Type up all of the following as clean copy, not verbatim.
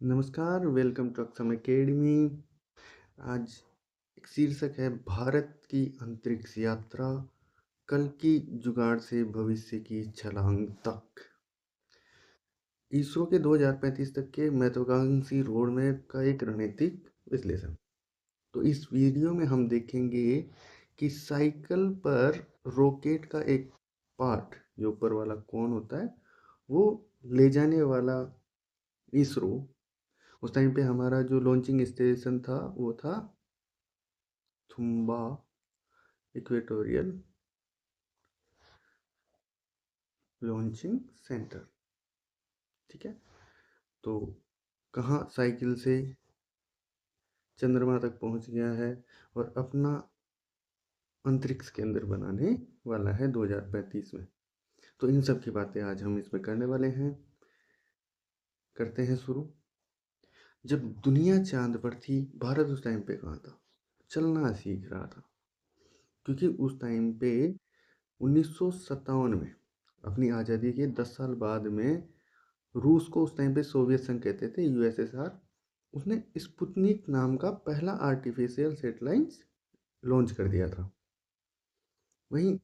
नमस्कार, welcome to अक्षम academy. आज एक शीर्षक है भारत की अंतरिक्ष यात्रा, कल की जुगाड़ से भविष्य की छलांग तक। इसरो के 2035 तक के महत्वाकांक्षी रोडमैप का एक रणनीतिक विश्लेषण। तो इस वीडियो में हम देखेंगे कि साइकिल पर रॉकेट का एक पार्ट, जो ऊपर वाला कौन होता है, वो ले जाने वाला इसरो। उस टाइम पे हमारा जो लॉन्चिंग स्टेशन था वो था थुम्बा इक्वेटोरियल लॉन्चिंग सेंटर। ठीक है, तो कहाँ साइकिल से चंद्रमा तक पहुंच गया है और अपना अंतरिक्ष केंद्र बनाने वाला है 2035 में। तो इन सब की बातें आज हम इसमें करने वाले हैं। करते हैं शुरू। जब दुनिया चांद पर थी, भारत उस टाइम पे कहाँ था? चलना सीख रहा था, क्योंकि उस टाइम पे 1957 में, अपनी आज़ादी के 10 साल बाद में, रूस को उस टाइम पे सोवियत संघ कहते थे, यूएसएसआर, उसने स्पुतनिक नाम का पहला आर्टिफिशियल सैटेलाइट लॉन्च कर दिया था। वहीं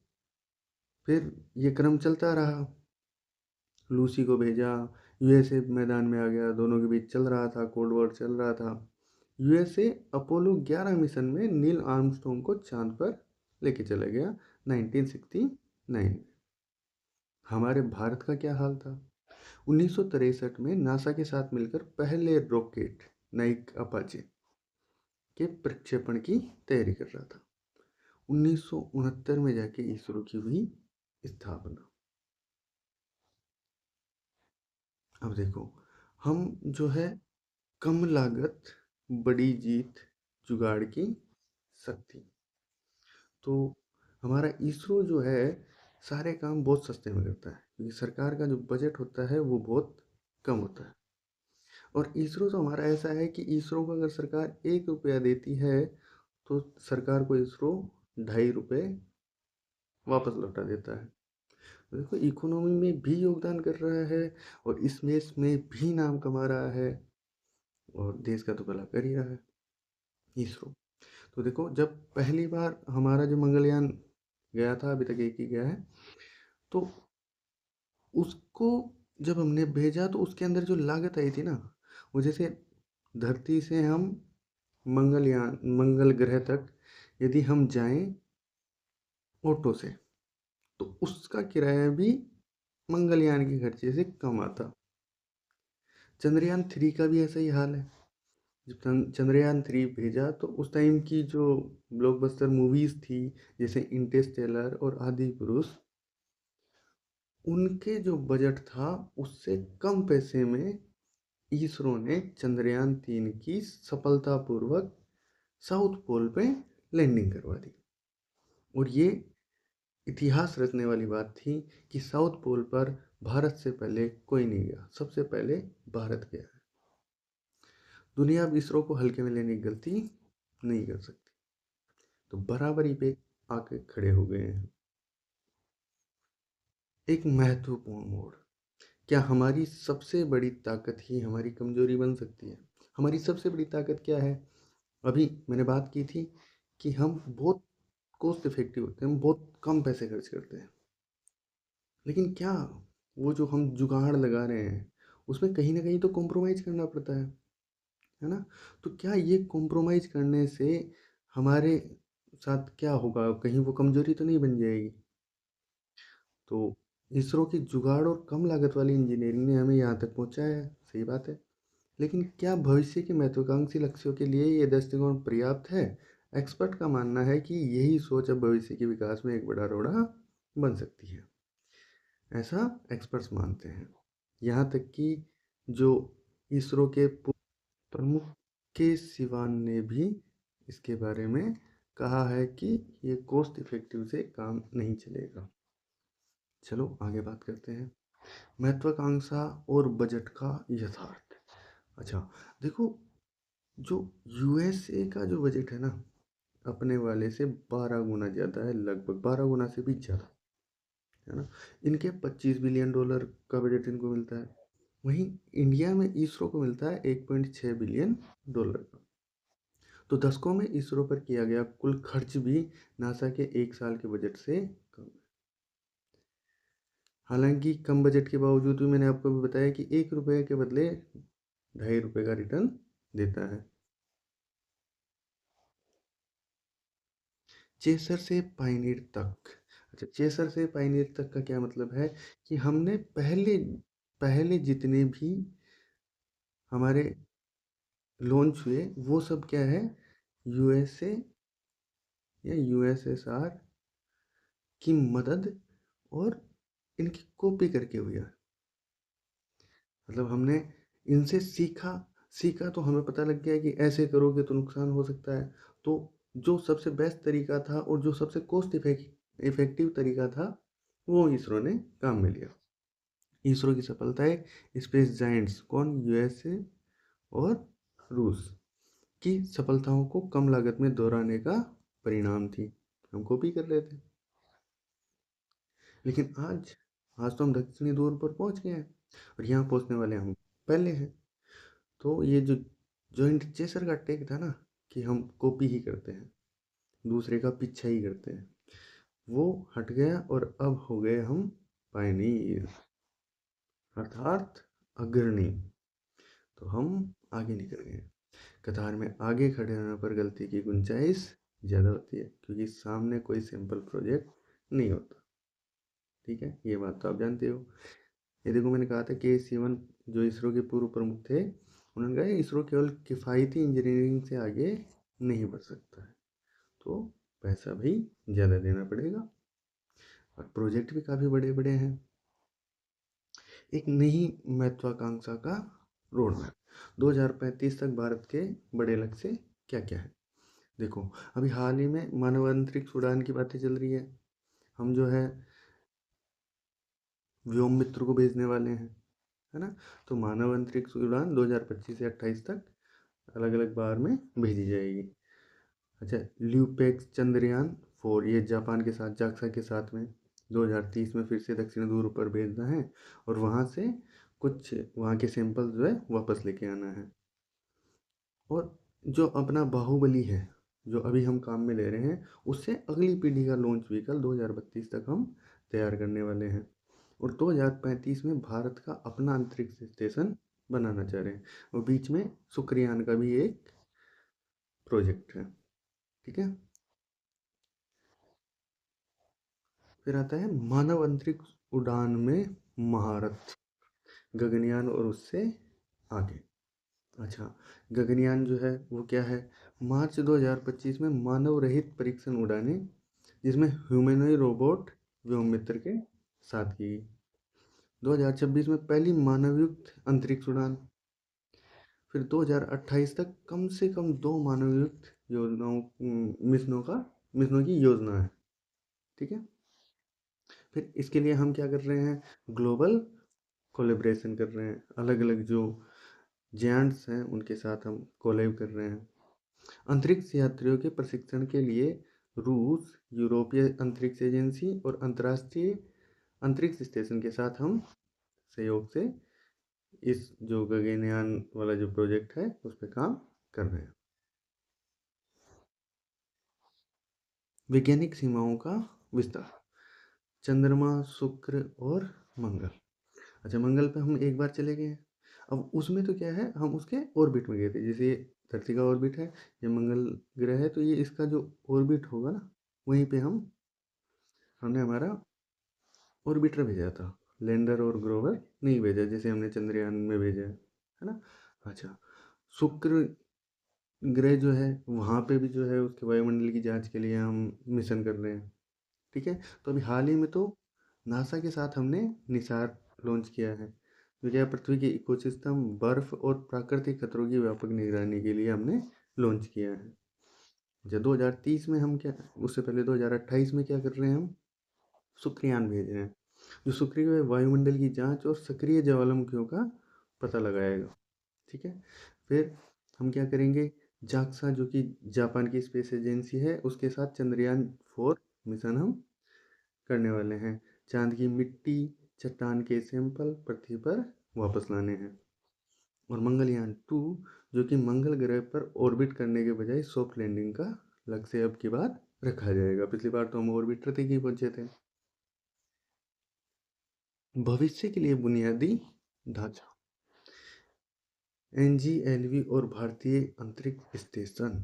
फिर ये क्रम चलता रहा। लूसी को भेजा, यूएसए मैदान में आ गया, दोनों के बीच चल रहा था, कोल्ड वॉर चल रहा था। यूएसए अपोलो 11 मिशन में नील आर्मस्ट्रॉन्ग को चांद पर लेके चला गया 1969। हमारे भारत का क्या हाल था? 1963 में नासा के साथ मिलकर पहले रॉकेट नाइक अपाचे के प्रक्षेपण की तैयारी कर रहा था। 1969 में जाके इसरो की हुई स्थापना। अब देखो, हम जो है कम लागत बड़ी जीत जुगाड़ की शक्ति। तो हमारा इसरो जो है सारे काम बहुत सस्ते में करता है, क्योंकि सरकार का जो बजट होता है वो बहुत कम होता है। और इसरो तो हमारा ऐसा है कि इसरो को अगर सरकार 1 रुपया देती है तो सरकार को इसरो 2.5 रुपये वापस लौटा देता है। तो देखो, इकोनॉमी में भी योगदान कर रहा है और इसमें भी नाम कमा रहा है और देश का तो भला कर ही रहा है इसरो। तो देखो, जब पहली बार हमारा जो मंगलयान गया था, अभी तक एक ही गया है, तो उसको जब हमने भेजा तो उसके अंदर जो लागत आई थी ना, वो जैसे धरती से हम मंगलयान मंगल ग्रह तक यदि हम जाएं ऑटो से, तो उसका किराया भी मंगलयान के खर्चे से कम आता। चंद्रयान 3 का भी ऐसा ही हाल है। जब चंद्रयान 3 भेजा तो उस टाइम की जो ब्लॉकबस्टर मूवीज थी, जैसे इंटरस्टेलर और आदि पुरुष, उनके जो बजट था उससे कम पैसे में इसरो ने चंद्रयान 3 की सफलतापूर्वक साउथ पोल पे लैंडिंग करवा दी। और ये इतिहास रचने वाली बात थी कि साउथ पोल पर भारत से पहले कोई नहीं गया, सबसे पहले भारत गया है। दुनिया अब इसरो को हल्के में लेने की गलती नहीं कर सकती, तो बराबरी पे आके खड़े हो गए हैं। एक महत्वपूर्ण मोड़। क्या हमारी सबसे बड़ी ताकत ही हमारी कमजोरी बन सकती है? हमारी सबसे बड़ी ताकत क्या है? अभी मैंने बात की थी कि हम बहुत कॉस्ट इफेक्टिव होते हैं, हम बहुत कम पैसे खर्च करते हैं। लेकिन क्या वो जो हम जुगाड़ लगा रहे हैं उसमें कहीं ना कहीं तो कॉम्प्रोमाइज़ करना पड़ता है ना? तो क्या ये कॉम्प्रोमाइज़ करने से हमारे साथ क्या होगा? कहीं वो कमजोरी तो नहीं बन जाएगी? तो इसरो की जुगाड़ और कम लागत वाली इंजीनियरिंग ने हमें यहाँ तक पहुँचाया है, सही बात है। लेकिन क्या भविष्य के महत्वाकांक्षी लक्ष्यों के लिए ये दृष्टिकोण पर्याप्त है? एक्सपर्ट का मानना है कि यही सोच अब भविष्य के विकास में एक बड़ा रोड़ा बन सकती है, ऐसा एक्सपर्ट्स मानते हैं। यहाँ तक कि जो इसरो के प्रमुख के सिवान ने भी इसके बारे में कहा है कि ये कॉस्ट इफेक्टिव से काम नहीं चलेगा। चलो आगे बात करते हैं, महत्वाकांक्षा और बजट का यथार्थ। अच्छा, देखो, जो यूएसए का जो बजट है ना, अपने वाले से 12 गुना ज़्यादा है, लगभग 12 गुना से भी ज़्यादा, है ना। इनके $25 बिलियन का बजट इनको मिलता है। वहीं इंडिया में इसरो को मिलता है $1.6 बिलियन का। तो दशकों में इसरो पर किया गया कुल खर्च भी नासा के 1 साल के बजट से कम। हालांकि कम बजट के बावजूद भी मैंने आपको भी बताया कि ₹1 के बदले ₹2.5 का रिटर्न देता है। चेसर से पायनियर तक। अच्छा, चेसर से पायनियर तक का क्या मतलब है कि हमने पहले पहले जितने भी हमारे लॉन्च हुए वो सब क्या है, यूएसए या यूएसएसआर की मदद और इनकी कॉपी करके हुआ। मतलब हमने इनसे सीखा सीखा तो हमें पता लग गया कि ऐसे करोगे तो नुकसान हो सकता है। तो जो सबसे बेस्ट तरीका था और जो सबसे कॉस्ट इफेक्टिव तरीका था वो इसरो ने काम में लिया। इसरो की सफलताएं स्पेस जायंट्स कौन, यूएसए और रूस की सफलताओं को कम लागत में दोहराने का परिणाम थी। हम कॉपी कर रहे थे, लेकिन आज आज तो हम दक्षिणी ध्रुव पर पहुंच गए हैं और यहाँ पहुंचने वाले हम पहले हैं। तो ये जो जॉइंट चेसर का टेक था ना कि हम कॉपी ही करते हैं, दूसरे का पीछा ही करते हैं, वो हट गया और अब हो गए हम पायनियर अर्थात अग्रणी। तो हम आगे निकल गए। कतार में आगे खड़े होने पर गलती की गुंजाइश ज़्यादा होती है क्योंकि सामने कोई सिंपल प्रोजेक्ट नहीं होता। ठीक है, ये बात तो आप जानते हो। ये देखो, मैंने कहा था के सिवन जो इसरो के पूर्व प्रमुख थे, उन्होंने कहा इसरो केवल किफ़ायती इंजीनियरिंग से आगे नहीं बढ़ सकता है, तो पैसा भी ज़्यादा देना पड़ेगा और प्रोजेक्ट भी काफ़ी बड़े बड़े हैं। एक नई महत्वाकांक्षा का रोड मैप। 2035 तक भारत के बड़े लक्ष्य क्या क्या है। देखो, अभी हाल ही में मानव अंतरिक्ष उड़ान की बातें चल रही है। हम जो है व्योम मित्र को भेजने वाले हैं, है ना। तो मानव अंतरिक्ष उड़ान 2025 से 28 तक अलग अलग बार में भेजी जाएगी। अच्छा, ल्यूपेक्स चंद्रयान 4 ये जापान के साथ जाक्सा के साथ में 2030 में फिर से दक्षिण ध्रुव पर भेजना है और वहाँ से कुछ वहाँ के सैंपल जो है वापस लेके आना है। और जो अपना बाहुबली है जो अभी हम काम में ले रहे हैं, उससे अगली पीढ़ी का लॉन्च व्हीकल 2032 तक हम तैयार करने वाले हैं और 2035 में भारत का अपना अंतरिक्ष स्टेशन बनाना चाह रहे हैं और बीच में शुक्रयान का भी एक प्रोजेक्ट है। ठीक है, फिर आता है मानव अंतरिक्ष उड़ान में महारत, गगनयान और उससे आगे। अच्छा, गगनयान जो है वो क्या है, मार्च 2025 में मानव रहित परीक्षण उड़ानें जिसमें ह्यूमनॉइड रोबोट व्योममित्र के साथ की गई। 2026 में पहली मानवयुक्त अंतरिक्ष उड़ान। फिर 2028 तक कम से कम 2 मानवयुक्त योजनाओं मिशनों की योजना है। ठीक है, फिर इसके लिए हम क्या कर रहे हैं, ग्लोबल कोलेब्रेशन कर रहे हैं। अलग अलग जो जायंट्स हैं उनके साथ हम कोलैब कर रहे हैं। अंतरिक्ष यात्रियों के प्रशिक्षण के लिए रूस, यूरोपीय अंतरिक्ष एजेंसी और अंतर्राष्ट्रीय अंतरिक्ष स्टेशन के साथ हम सहयोग से इस जो गगनयान वाला जो प्रोजेक्ट है उस पर काम कर रहे हैं। वैज्ञानिक सीमाओं का विस्तार। चंद्रमा, शुक्र और मंगल। अच्छा, मंगल पे हम एक बार चले गए हैं। अब उसमें तो क्या है, हम उसके ऑर्बिट में गए थे। जैसे ये धरती का ऑर्बिट है, ये मंगल ग्रह है, तो ये इसका जो ऑर्बिट होगा ना, वहीं पे हमने हमारा ऑर्बिटर भेजा था। लैंडर और ग्रोवर नहीं भेजा जैसे हमने चंद्रयान में भेजा है ना। अच्छा, शुक्र ग्रह जो है वहाँ पे भी जो है उसके वायुमंडल की जांच के लिए हम मिशन कर रहे हैं। ठीक है, तो अभी हाल ही में तो नासा के साथ हमने निसार लॉन्च किया है, जो क्या पृथ्वी के इकोसिस्टम, बर्फ और प्राकृतिक खतरों की व्यापक निगरानी के लिए हमने लॉन्च किया है। जब 2030 में हम क्या, उससे पहले 2028 में क्या कर रहे हैं, हम शुक्रयान भेज रहे हैं जो शुक्र वायुमंडल की जांच और सक्रिय ज्वालामुखियों का पता लगाएगा। ठीक है, फिर हम क्या करेंगे, जाक्सा जो कि जापान की स्पेस एजेंसी है उसके साथ चंद्रयान 4 मिशन हम करने वाले हैं। चांद की मिट्टी, चट्टान के सैंपल पृथ्वी पर वापस लाने हैं। और मंगलयान 2 जो कि मंगल ग्रह पर ऑर्बिट करने के बजाय सॉफ्ट लैंडिंग का लक्ष्य अब की बार रखा जाएगा। पिछली बार तो हम ऑर्बिटर तक ही पहुंचे थे। भविष्य के लिए बुनियादी ढांचा, एनजीएलवी और भारतीय अंतरिक्ष स्टेशन।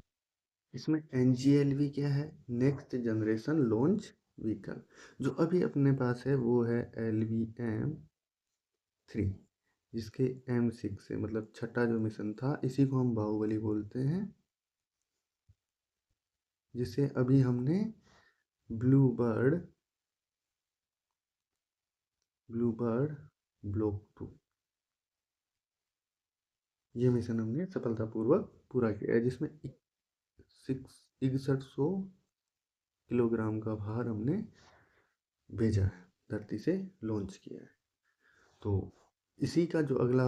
इसमें एनजीएलवी क्या है? Next generation launch vehicle. जो अभी अपने पास है वो है LVM-3, जिसके M6 से मतलब छठा जो मिशन था, इसी को हम बाहुबली बोलते हैं, जिसे अभी हमने ब्लू बर्ड ब्लॉक 2 ये मिशन हमने सफलतापूर्वक पूरा किया है, जिसमें 6100 किलोग्राम का भार हमने भेजा है, धरती से लॉन्च किया है। तो इसी का जो अगला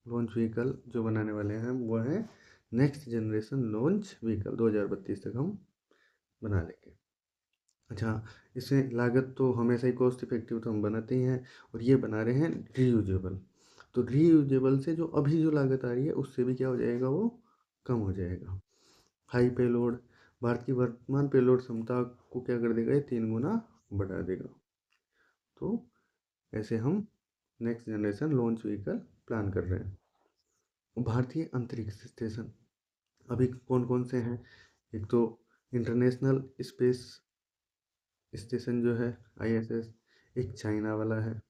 लॉन्च व्हीकल जो बनाने वाले हैं वो है नेक्स्ट जनरेशन लॉन्च व्हीकल। 2032 तक हम बना लेंगे। अच्छा, इसमें लागत तो हमेशा ही कॉस्ट इफेक्टिव तो हम बनाते ही हैं, और ये बना रहे हैं रीयूजेबल। तो रीयूजेबल से जो अभी जो लागत आ रही है उससे भी क्या हो जाएगा, वो कम हो जाएगा। हाई पेलोड, भारत की वर्तमान पेलोड क्षमता को क्या कर देगा, ये 3 गुना बढ़ा देगा। तो ऐसे हम next generation launch vehicle plan कर रहे हैं। भारतीय अंतरिक्ष स्टेशन अभी कौन कौन से हैं? एक तो इंटरनेशनल स्पेस स्टेशन जो है ISS, एक चाइना वाला है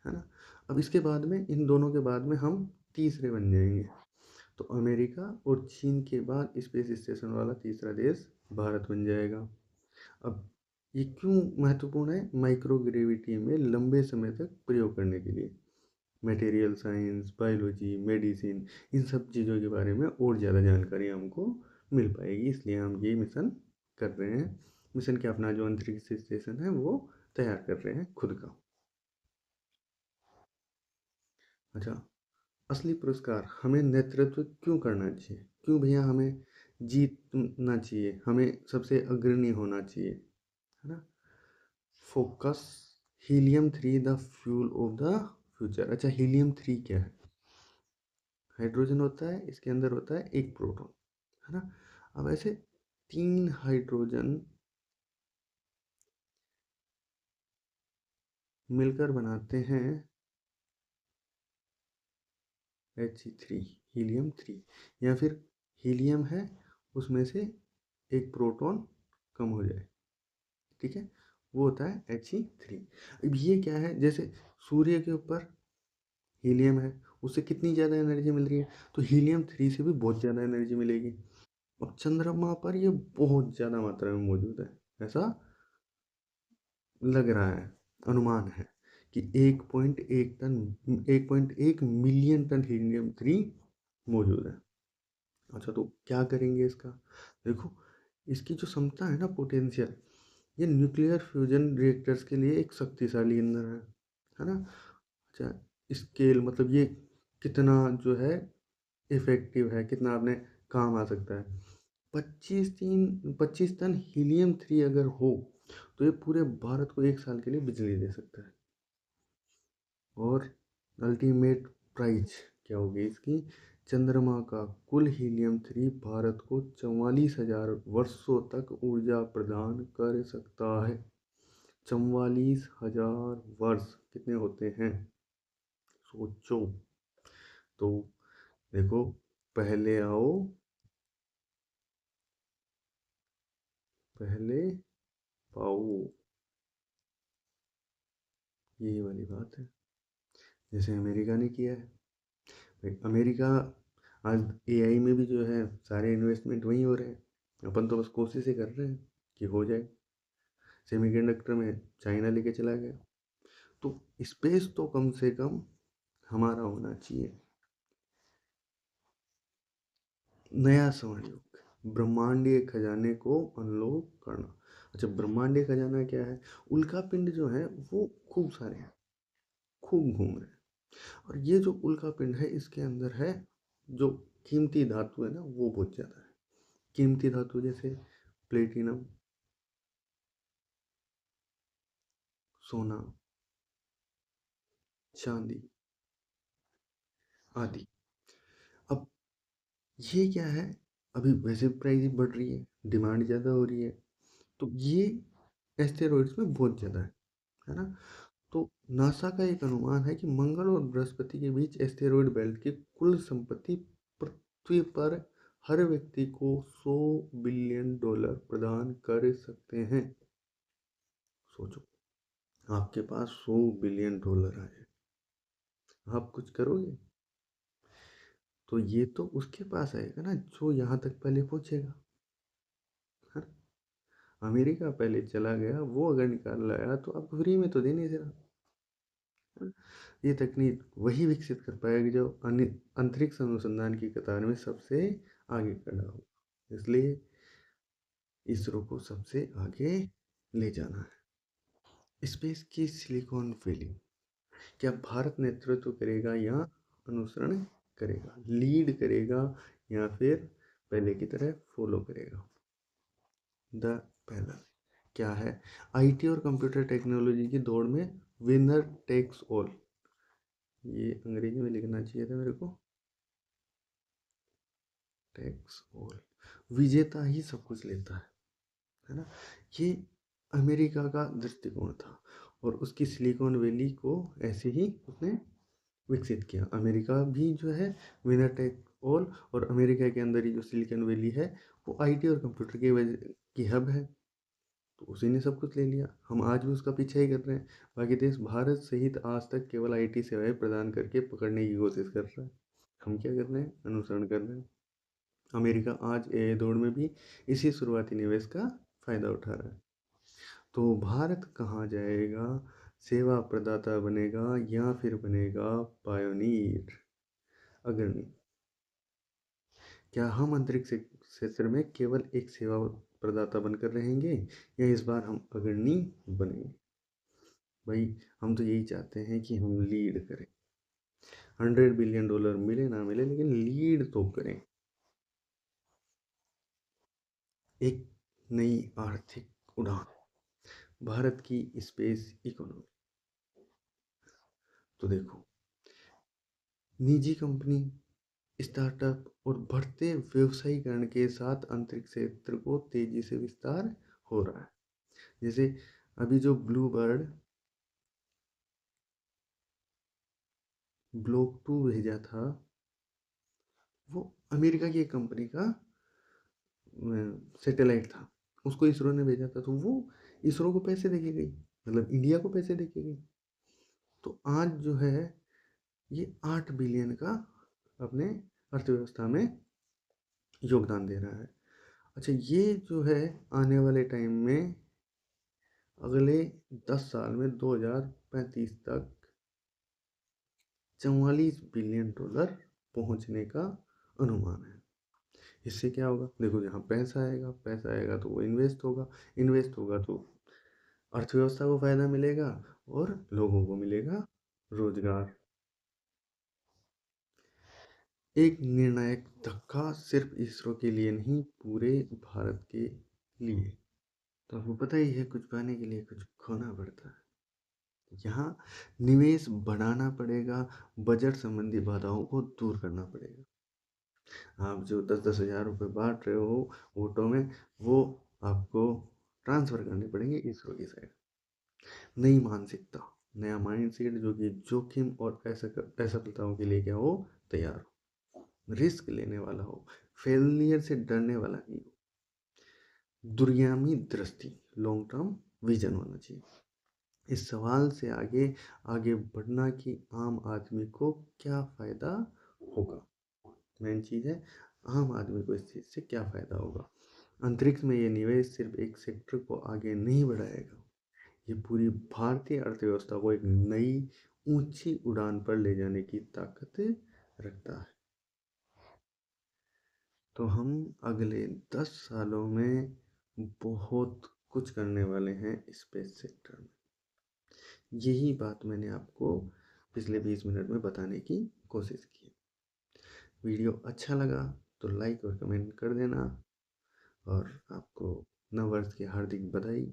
ना। अब इसके बाद में, इन दोनों के बाद में हम तीसरे बन जाएंगे। तो अमेरिका और चीन के बाद स्पेस स्टेशन वाला तीसरा देश भारत बन जाएगा। अब ये क्यों महत्वपूर्ण है? माइक्रोग्रेविटी में लंबे समय तक प्रयोग करने के लिए मटेरियल साइंस, बायोलॉजी, मेडिसिन, इन सब चीज़ों के बारे में और ज़्यादा जानकारी हमको मिल पाएगी, इसलिए हम ये मिशन कर रहे हैं। मिशन के अपना जो अंतरिक्ष स्टेशन है वो तैयार कर रहे हैं खुद का। अच्छा, असली पुरस्कार, हमें नेतृत्व क्यों करना चाहिए? क्यों भैया हमें जीतना चाहिए, हमें सबसे अग्रणी होना चाहिए, है ना। Focus, helium-3 the fuel of the future. अच्छा, हीलियम-3 क्या है? हाइड्रोजन होता है, इसके अंदर होता है एक प्रोटॉन, है ना। अब ऐसे 3 हाइड्रोजन मिलकर बनाते हैं He3, हीलियम-3। या फिर हीलियम है, उसमें से एक प्रोटॉन कम हो जाए, ठीक है, वो होता है He3। अब ये क्या है, जैसे सूर्य के ऊपर हीलियम है, उससे कितनी ज़्यादा एनर्जी मिल रही है, तो हीलियम-3 से भी बहुत ज़्यादा एनर्जी मिलेगी। और चंद्रमा पर ये बहुत ज़्यादा मात्रा में मौजूद है, ऐसा लग रहा है, अनुमान है कि 1.1 मिलियन टन हीलियम-3 मौजूद है। अच्छा, तो क्या करेंगे इसका? देखो, इसकी जो क्षमता है ना, पोटेंशियल, ये न्यूक्लियर फ्यूजन रिएक्टर्स के लिए एक शक्तिशाली ईंधन है ना। अच्छा, स्केल मतलब ये कितना जो है इफेक्टिव है, कितना आपने काम आ सकता है। 25 टन हीलियम-3 अगर हो तो ये पूरे भारत को 1 साल के लिए बिजली दे सकता है। और अल्टीमेट प्राइज क्या होगी इसकी? चंद्रमा का कुल हीलियम-3 भारत को 44,000 वर्षों तक ऊर्जा प्रदान कर सकता है। 44,000 वर्ष कितने होते हैं, सोचो। तो देखो, पहले आओ पहले पाओ, यही वाली बात है, जैसे अमेरिका ने किया है। भाई अमेरिका आज AI में भी जो है सारे इन्वेस्टमेंट वहीं हो रहे हैं, अपन तो बस कोशिश ही कर रहे हैं कि हो जाए। सेमीकंडक्टर में चाइना लेके चला गया, तो स्पेस तो कम से कम हमारा होना चाहिए। नया स्वर्ण युग, ब्रह्मांडीय खजाने को अनलॉक करना। अच्छा, ब्रह्मांडीय खजाना क्या है? उल्का पिंड जो है वो खूब सारे हैं, खूब घूम रहे हैं। और ये जो उल्का पिंड है, इसके अंदर है जो कीमती धातु है ना, वो बहुत ज़्यादा है। कीमती धातु जैसे प्लेटिनम, सोना, चांदी आदि। अब ये क्या है, अभी वैसे प्राइस बढ़ रही है, डिमांड ज़्यादा हो रही है, तो ये एस्टेरॉइड्स में बहुत ज़्यादा है ना। तो नासा का एक अनुमान है कि मंगल और बृहस्पति के बीच एस्टेरॉइड बेल्ट की कुल संपत्ति पृथ्वी पर हर व्यक्ति को $100 बिलियन प्रदान कर सकते हैं। सोचो, आपके पास $100 बिलियन आए, आप कुछ करोगे? तो ये तो उसके पास आएगा ना जो यहाँ तक पहले पहुँचेगा। हाँ, अमेरिका पहले चला गया, वो अगर निकाल लाया तो आपको फ्री में तो दे नहीं रहा। ये तकनीक वही विकसित कर पाएगी जो अंतरिक्ष अनुसंधान की कतार में सबसे आगे खड़ा हो। इसलिए इसरो को सबसे आगे ले जाना है। स्पेस की सिलिकॉन वैली, क्या भारत नेतृत्व करेगा या अनुसरण करेगा, लीड करेगा या फिर पहले की तरह फॉलो करेगा? द पहला क्या है, आईटी और कंप्यूटर टेक्नोलॉजी की दौड़ में विनर टेक्स ऑल। ये अंग्रेजी में लिखना चाहिए था मेरे को, टेक्स ऑल, विजेता ही सब कुछ लेता है ना। ये अमेरिका का दृष्टिकोण था और उसकी सिलिकॉन वैली को ऐसे ही उसने विकसित किया। अमेरिका भी जो है विनर टेक ऑल, और अमेरिका के अंदर ही जो सिलिकॉन वैली है वो आईटी और कंप्यूटर की वजह की हब है, तो उसी ने सब कुछ ले लिया। हम आज भी उसका पीछा ही कर रहे हैं। बाकी देश भारत सहित आज तक केवल आईटी सेवाएं प्रदान करके पकड़ने की कोशिश कर रहा है। हम क्या कर रहे हैं, अनुसरण कर रहे हैं। अमेरिका आज एआई दौड़ में भी इसी शुरुआती निवेश का फायदा उठा रहा है। तो भारत कहाँ जाएगा, सेवा प्रदाता बनेगा या फिर बनेगा पायोनियर, अग्रणी? क्या हम अंतरिक्ष क्षेत्र में केवल एक सेवा प्रदाता बनकर रहेंगे या इस बार हम अग्रणी बनेंगे? भाई हम तो यही चाहते हैं कि हम लीड करें, $100 बिलियन मिले ना मिले लेकिन लीड तो करें। एक नई आर्थिक उड़ान, भारत की स्पेस इकोनॉमी। तो देखो, निजी कंपनी, स्टार्टअप और बढ़ते व्यवसायीकरण के साथ अंतरिक्ष क्षेत्र को तेजी से विस्तार हो रहा है। जैसे अभी जो ब्लू बर्ड ब्लॉक 2 भेजा था, वो अमेरिका की एक कंपनी का सैटेलाइट था, उसको इसरो ने भेजा था, तो वो इसरो को पैसे देके गई, मतलब इंडिया को पैसे देके गई। तो आज जो है ये 8 बिलियन का अपने अर्थव्यवस्था में योगदान दे रहा है। अच्छा, ये जो है आने वाले टाइम में अगले 10 साल में 2035 तक $44 बिलियन पहुंचने का अनुमान है। इससे क्या होगा, देखो जहाँ पैसा आएगा तो वो इन्वेस्ट होगा, इन्वेस्ट होगा तो अर्थव्यवस्था को फायदा मिलेगा और लोगों को मिलेगा रोजगार। एक निर्णायक धक्का सिर्फ इसरो के लिए नहीं, पूरे भारत के लिए। तो आपको पता ही है, कुछ पाने के लिए कुछ खोना पड़ता है। यहाँ निवेश बढ़ाना पड़ेगा, बजट संबंधी बाधाओं को दूर करना पड़ेगा। आप जो 10-10 हज़ार रुपये बांट रहे हो वोटों में, वो आपको ट्रांसफ़र करने पड़ेंगे इसरो की साइड। नई मानसिकता, नया माइंडसेट जो कि जोखिम और असफलताओं के लिए क्या हो, तैयार हो, रिस्क लेने वाला हो, फेलियर से डरने वाला नहीं हो, दूरगामी दृष्टि, लॉन्ग टर्म विजन होना चाहिए। इस सवाल से आगे आगे बढ़ना कि आम आदमी को क्या फ़ायदा होगा, मेन चीज़ है आम आदमी को इस चीज़ से क्या फ़ायदा होगा। अंतरिक्ष में ये निवेश सिर्फ एक सेक्टर को आगे नहीं बढ़ाएगा, ये पूरी भारतीय अर्थव्यवस्था को एक नई ऊंची उड़ान पर ले जाने की ताकत रखता है। तो हम अगले 10 सालों में बहुत कुछ करने वाले हैं स्पेस सेक्टर में। यही बात मैंने आपको पिछले 20 मिनट में बताने की कोशिश की। वीडियो अच्छा लगा तो लाइक और कमेंट कर देना, और आपको नववर्ष की हार्दिक बधाई।